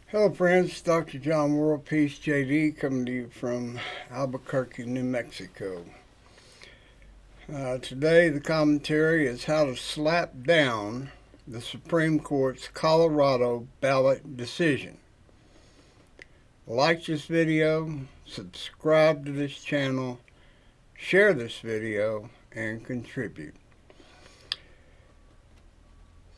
Hello friends, Dr. John WorldPeace JD coming to you from Albuquerque, New Mexico. Today the commentary is how to slap down the Supreme Court's Colorado ballot decision. Like this video, subscribe to this channel, share this video, and contribute.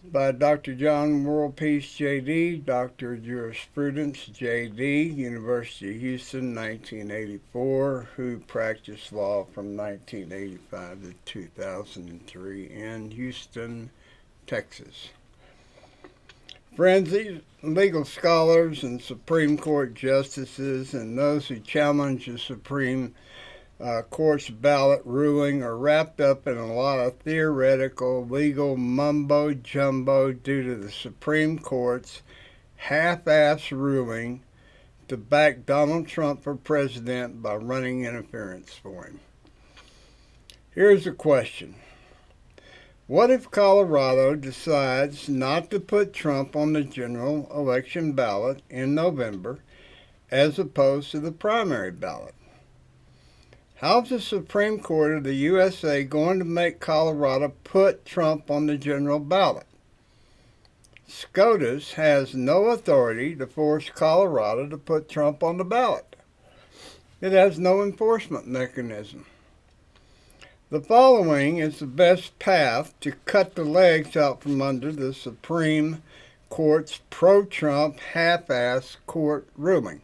By Dr. John WorldPeace JD, Doctor of Jurisprudence JD, University of Houston, 1984, who practiced law from 1985 to 2003 in Houston, Texas. Friends, these legal scholars and Supreme Court justices and those who challenge the Supreme Court's ballot ruling are wrapped up in a lot of theoretical legal mumbo-jumbo due to the Supreme Court's half-ass ruling to back Donald Trump for president by running interference for him. Here's a question. What if Colorado decides not to put Trump on the general election ballot in November as opposed to the primary ballot? How's the Supreme Court of the USA going to make Colorado put Trump on the general ballot? SCOTUS has no authority to force Colorado to put Trump on the ballot. It has no enforcement mechanism. The following is the best path to cut the legs out from under the Supreme Court's pro-Trump half-ass court ruling.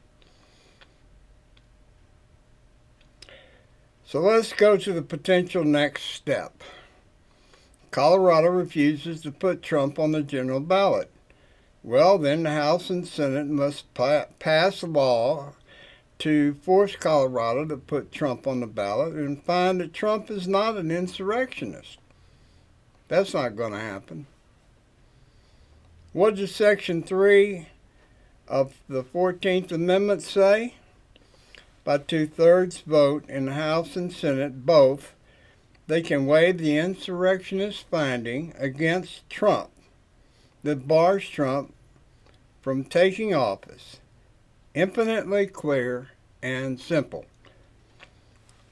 So let's go to the potential next step. Colorado refuses to put Trump on the general ballot. Well, then the House and Senate must pass a law to force Colorado to put Trump on the ballot and find that Trump is not an insurrectionist. That's not going to happen. What does Section 3 of the 14th Amendment say? By two-thirds vote in the House and Senate, both, they can waive the insurrectionist finding against Trump that bars Trump from taking office. Infinitely clear and simple.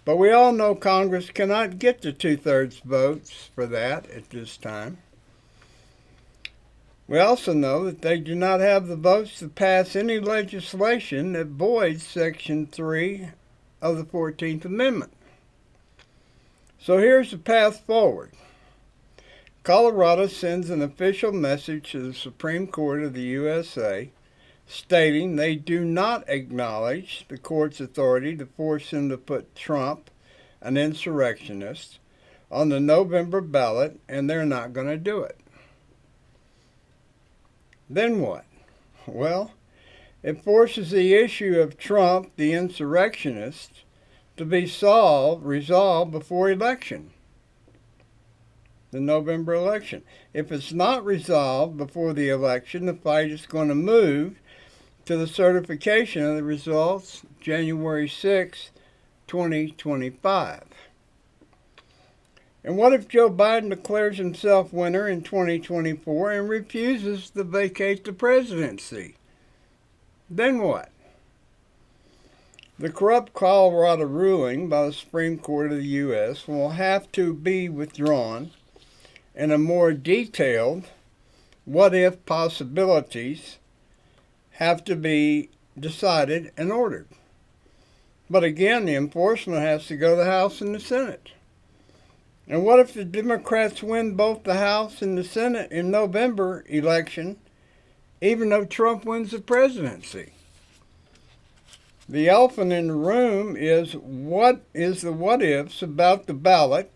But we all know Congress cannot get the two-thirds votes for that at this time. We also know that they do not have the votes to pass any legislation that voids Section 3 of the 14th Amendment. So here's the path forward. Colorado sends an official message to the Supreme Court of the USA stating they do not acknowledge the court's authority to force him to put Trump, an insurrectionist, on the November ballot, and they're not going to do it. Then what? Well, it forces the issue of Trump, the insurrectionist, to be resolved before election, the November election. If it's not resolved before the election, the fight is going to move to the certification of the results January 6, 2025. And what if Joe Biden declares himself winner in 2024 and refuses to vacate the presidency? Then what? The corrupt Colorado ruling by the Supreme Court of the U.S. will have to be withdrawn, and a more detailed what-if possibilities have to be decided and ordered. But again, the enforcement has to go to the House and the Senate. And what if the Democrats win both the House and the Senate in November election, even though Trump wins the presidency? The elephant in the room is the what-ifs about the ballot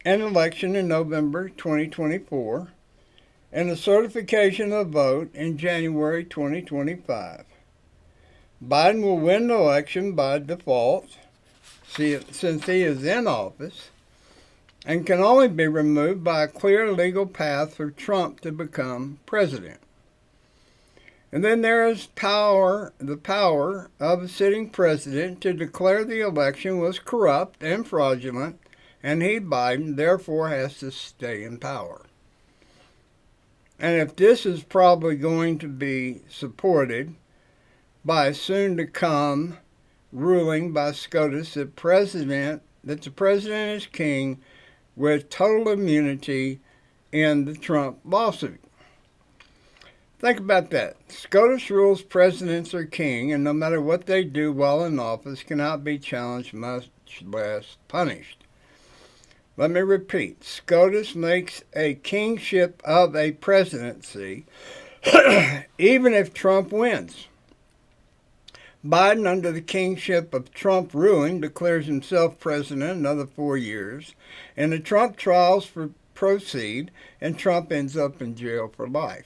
and election in November 2024 and the certification of the vote in January 2025. Biden will win the election by default since he is in office, and can only be removed by a clear legal path for Trump to become president. And then there is the power of a sitting president to declare the election was corrupt and fraudulent, and he, Biden, therefore has to stay in power. And if this is probably going to be supported by a soon-to-come ruling by SCOTUS that the president is king with total immunity in the Trump lawsuit. Think about that. SCOTUS rules presidents are king, and no matter what they do while in office, cannot be challenged, much less punished. Let me repeat. SCOTUS makes a kingship of a presidency even if Trump wins. Biden, under the kingship of Trump ruling, declares himself president another 4 years, and the Trump trials proceed, and Trump ends up in jail for life.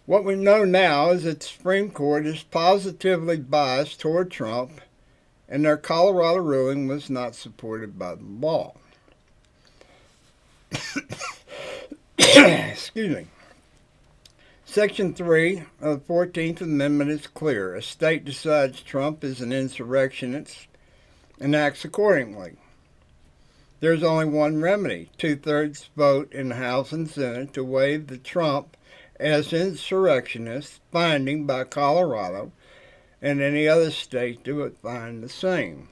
What we know now is that the Supreme Court is positively biased toward Trump, and their Colorado ruling was not supported by the law. Excuse me. Section 3 of the 14th Amendment is clear. A state decides Trump is an insurrectionist and acts accordingly. There's only one remedy: 2/3 vote in the House and Senate to waive the Trump as insurrectionist finding by Colorado, and any other state that would find the same.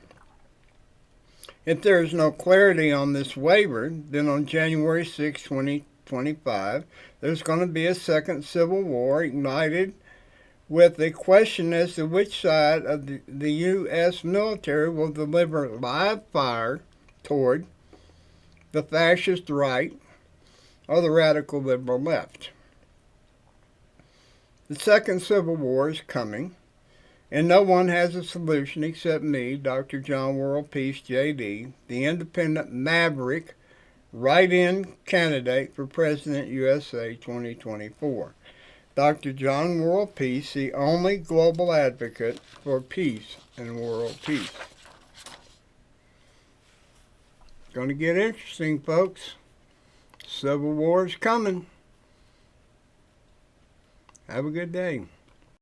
If there is no clarity on this waiver, then on January 6, 2025, there's going to be a second civil war ignited with a question as to which side of the U.S. military will deliver live fire toward the fascist right or the radical liberal left. The second civil war is coming, and no one has a solution except me, Dr. John WorldPeace JD, the independent maverick write-in candidate for President USA 2024. Dr. John WorldPeace, the only global advocate for peace and world peace. It's going to get interesting, folks. Civil war is coming. Have a good day.